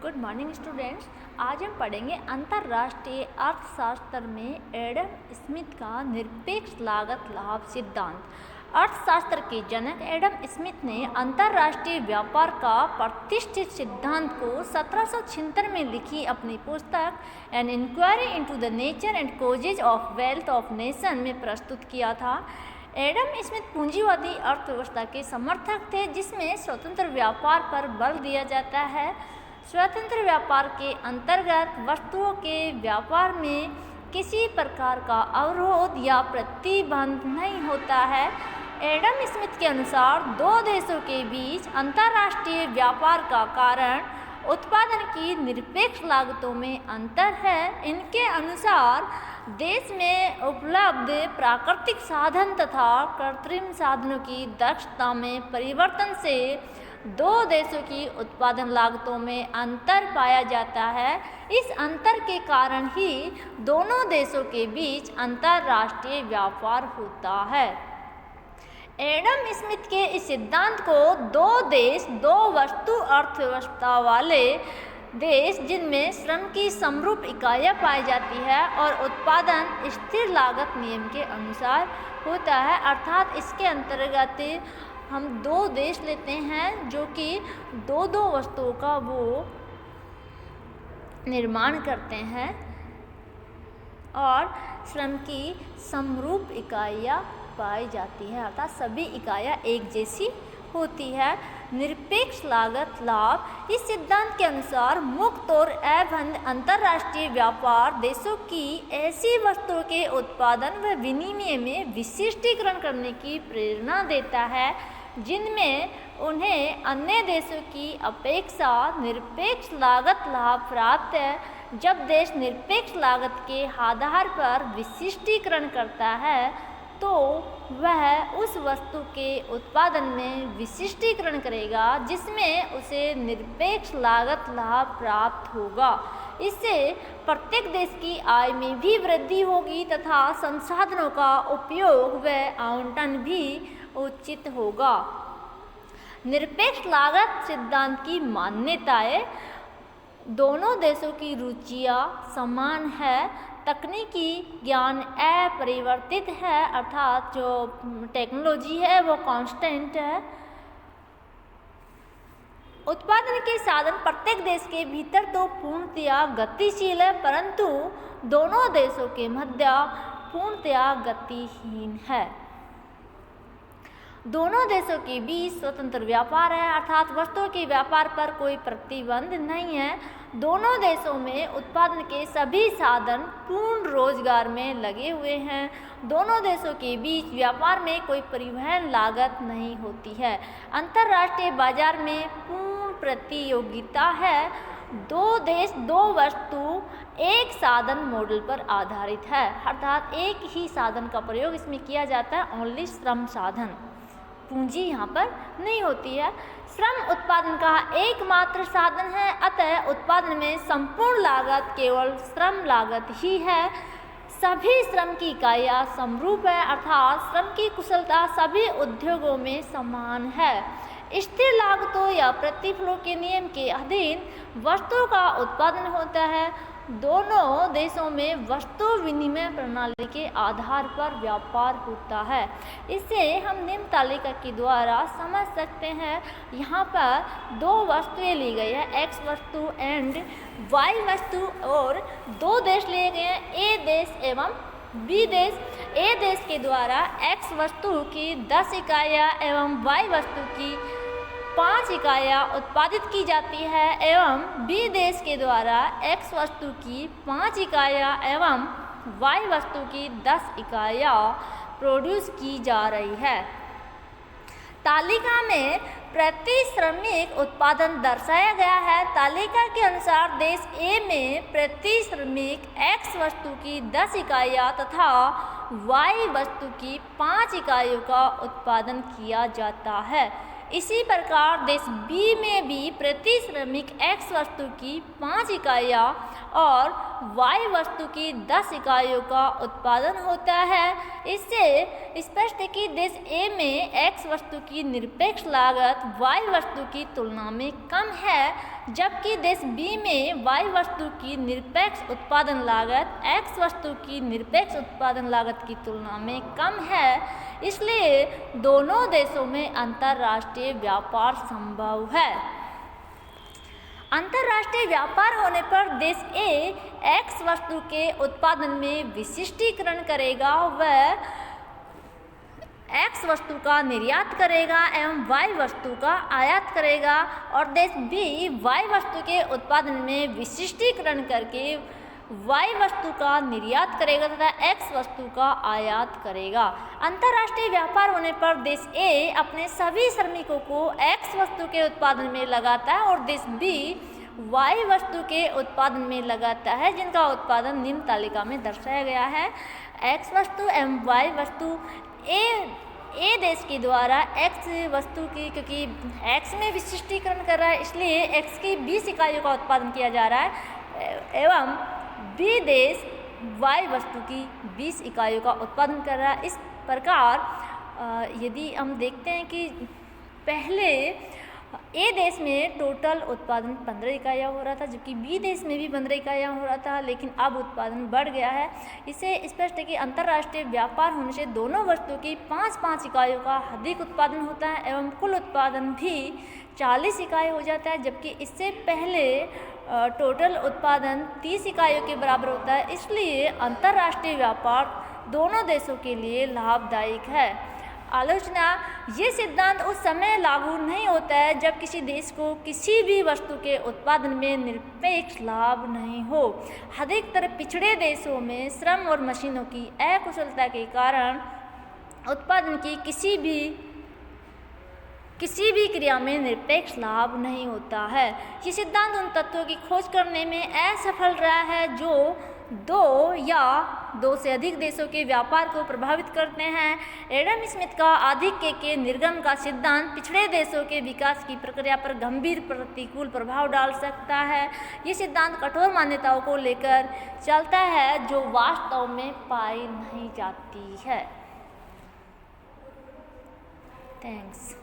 Good morning students. आज हम पढ़ेंगे अंतर्राष्ट्रीय अर्थशास्त्र में एडम स्मिथ का निरपेक्ष लागत लाभ सिद्धांत। अर्थशास्त्र के जनक एडम स्मिथ ने अंतर्राष्ट्रीय व्यापार का प्रतिष्ठित सिद्धांत को 1776 में लिखी अपनी पुस्तक an inquiry into the nature and causes of wealth of nation में प्रस्तुत किया था। एडम स्मिथ पूंजीवादी अर्थव्यवस्था के समर्थक थे, जिसमें स्वतंत्र व्यापार पर बल दिया जाता है। स्वतंत्र व्यापार के अंतर्गत वस्तुओं के व्यापार में किसी प्रकार का अवरोध या प्रतिबंध नहीं होता है। एडम स्मिथ के अनुसार दो देशों के बीच अंतर्राष्ट्रीय व्यापार का कारण उत्पादन की निरपेक्ष लागतों में अंतर है। इनके अनुसार देश में उपलब्ध प्राकृतिक साधन तथा कृत्रिम साधनों की दक्षता में परिवर्तन से दो देशों की उत्पादन लागतों में अंतर पाया जाता है। इस अंतर के कारण ही दोनों देशों के बीच अंतर्राष्ट्रीय व्यापार होता है। एडम स्मिथ के इस सिद्धांत को दो देश दो वस्तु अर्थव्यवस्था वाले देश, जिनमें श्रम की समरूप इकाइयाँ पाई जाती है और उत्पादन स्थिर लागत नियम के अनुसार होता है, अर्थात इसके अंतर्गत हम दो देश लेते हैं जो कि दो दो वस्तुओं का वो निर्माण करते हैं और श्रम की समरूप इकाइयाँ पाई जाती है, अर्थात सभी इकाइयाँ एक जैसी होती है। निरपेक्ष लागत लाभ इस सिद्धांत के अनुसार मुक्त और अबंध अंतर्राष्ट्रीय व्यापार देशों की ऐसी वस्तुओं के उत्पादन व विनिमय में विशिष्टीकरण करने की प्रेरणा देता है, जिनमें उन्हें अन्य देशों की अपेक्षा निरपेक्ष लागत लाभ प्राप्त है। जब देश निरपेक्ष लागत के आधार पर विशिष्टीकरण करता है तो वह उस वस्तु के उत्पादन में विशिष्टीकरण करेगा जिसमें उसे निरपेक्ष लागत लाभ प्राप्त होगा। इससे प्रत्येक देश की आय में भी वृद्धि होगी तथा संसाधनों का उपयोग व आवंटन भी उचित होगा। निरपेक्ष लागत सिद्धांत की मान्यताएं: दोनों देशों की रुचियाँ समान है, तकनीकी ज्ञान अपरिवर्तित है, अर्थात जो टेक्नोलॉजी है वो कांस्टेंट है। उत्पादन के साधन प्रत्येक देश के भीतर तो पूर्णतया गतिशील है, परंतु दोनों देशों के मध्य पूर्णतया गतिहीन है। दोनों देशों के बीच स्वतंत्र व्यापार है, अर्थात वस्तुओं के व्यापार पर कोई प्रतिबंध नहीं है। दोनों देशों में उत्पादन के सभी साधन पूर्ण रोजगार में लगे हुए हैं। दोनों देशों के बीच व्यापार में कोई परिवहन लागत नहीं होती है। अंतर्राष्ट्रीय बाजार में पूर्ण प्रतियोगिता है। दो देश दो वस्तु एक साधन मॉडल पर आधारित है, अर्थात एक ही साधन का प्रयोग इसमें किया जाता है, ओनली श्रम साधन, पूंजी यहाँ पर नहीं होती है। श्रम उत्पादन का एकमात्र साधन है, अतः उत्पादन में संपूर्ण लागत केवल श्रम लागत ही है। सभी श्रम की इकाइयाँ समरूप है, अर्थात श्रम की कुशलता सभी उद्योगों में समान है। स्थिर लागतों या प्रतिफलों के नियम के अधीन वस्तुओं का उत्पादन होता है। दोनों देशों में वस्तु विनिमय प्रणाली के आधार पर व्यापार होता है। इसे हम निम्न तालिका के द्वारा समझ सकते हैं। यहाँ पर दो वस्तुएं ली गई है, एक्स वस्तु एंड वाई वस्तु, और दो देश लिए गए हैं, ए देश एवं बी देश। ए देश के द्वारा एक्स वस्तु की 10 इकाइयाँ एवं वाई वस्तु की 5 इकाइयाँ उत्पादित की जाती है एवं बी देश के द्वारा एक्स वस्तु की 5 इकाइयाँ एवं वाई वस्तु की 10 इकाइयाँ प्रोड्यूस की जा रही है। तालिका में प्रति श्रमिक उत्पादन दर्शाया गया है। तालिका के अनुसार देश ए में प्रति श्रमिक एक्स वस्तु की 10 इकाइयाँ तथा वाई वस्तु की 5 इकाइयों का उत्पादन किया जाता है। इसी प्रकार देश बी में भी प्रति श्रमिक एक्स वस्तु की 5 इकाइयाँ और Y वस्तु की 10 इकाइयों का उत्पादन होता है। इससे स्पष्ट है कि देश A में X वस्तु की निरपेक्ष लागत Y वस्तु की तुलना में कम है, जबकि देश B में Y वस्तु की निरपेक्ष उत्पादन लागत X वस्तु की निरपेक्ष उत्पादन लागत की तुलना में कम है। इसलिए दोनों देशों में अंतर्राष्ट्रीय व्यापार संभव है। अंतर्राष्ट्रीय व्यापार होने पर देश A X वस्तु के उत्पादन में विशिष्टीकरण करेगा, वह X वस्तु का निर्यात करेगा एवं Y वस्तु का आयात करेगा, और देश B Y वस्तु के उत्पादन में विशिष्टीकरण करके Y वस्तु का निर्यात करेगा तथा X वस्तु का आयात करेगा। अंतर्राष्ट्रीय व्यापार होने पर देश A अपने सभी श्रमिकों को X वस्तु के उत्पादन में लगाता है और देश B Y वस्तु के उत्पादन में लगाता है, जिनका उत्पादन निम्न तालिका में दर्शाया गया है। X वस्तु एवं Y वस्तु A देश के द्वारा X वस्तु की, क्योंकि X में विशिष्टीकरण कर रहा है इसलिए X की 20 इकाइयों का उत्पादन किया जा रहा है, एवं B देश Y वस्तु की 20 इकाइयों का उत्पादन कर रहा है। इस प्रकार यदि हम देखते हैं कि पहले A देश में टोटल उत्पादन 15 इकाइयाँ हो रहा था, जबकि B देश में भी 15 इकाइयाँ हो रहा था, लेकिन अब उत्पादन बढ़ गया है। इससे स्पष्ट है कि अंतर्राष्ट्रीय व्यापार होने से दोनों वस्तु की 5-5 इकाइयों का अधिक उत्पादन होता है एवं कुल उत्पादन भी 40 इकाई हो जाता है, जबकि इससे पहले टोटल उत्पादन 30 इकाइयों के बराबर होता है। इसलिए अंतर्राष्ट्रीय व्यापार दोनों देशों के लिए लाभदायक है। आलोचना: ये सिद्धांत उस समय लागू नहीं होता है जब किसी देश को किसी भी वस्तु के उत्पादन में निरपेक्ष लाभ नहीं हो। अधिकतर पिछड़े देशों में श्रम और मशीनों की अकुशलता के कारण उत्पादन की किसी भी क्रिया में निरपेक्ष लाभ नहीं होता है। ये सिद्धांत उन तत्वों की खोज करने में असफल रहा है जो दो या दो से अधिक देशों के व्यापार को प्रभावित करते हैं। एडम स्मिथ का आधिक्य के निर्गम का सिद्धांत पिछड़े देशों के विकास की प्रक्रिया पर गंभीर प्रतिकूल प्रभाव डाल सकता है। ये सिद्धांत कठोर मान्यताओं को लेकर चलता है जो वास्तव में पाई नहीं जाती है। थैंक्स।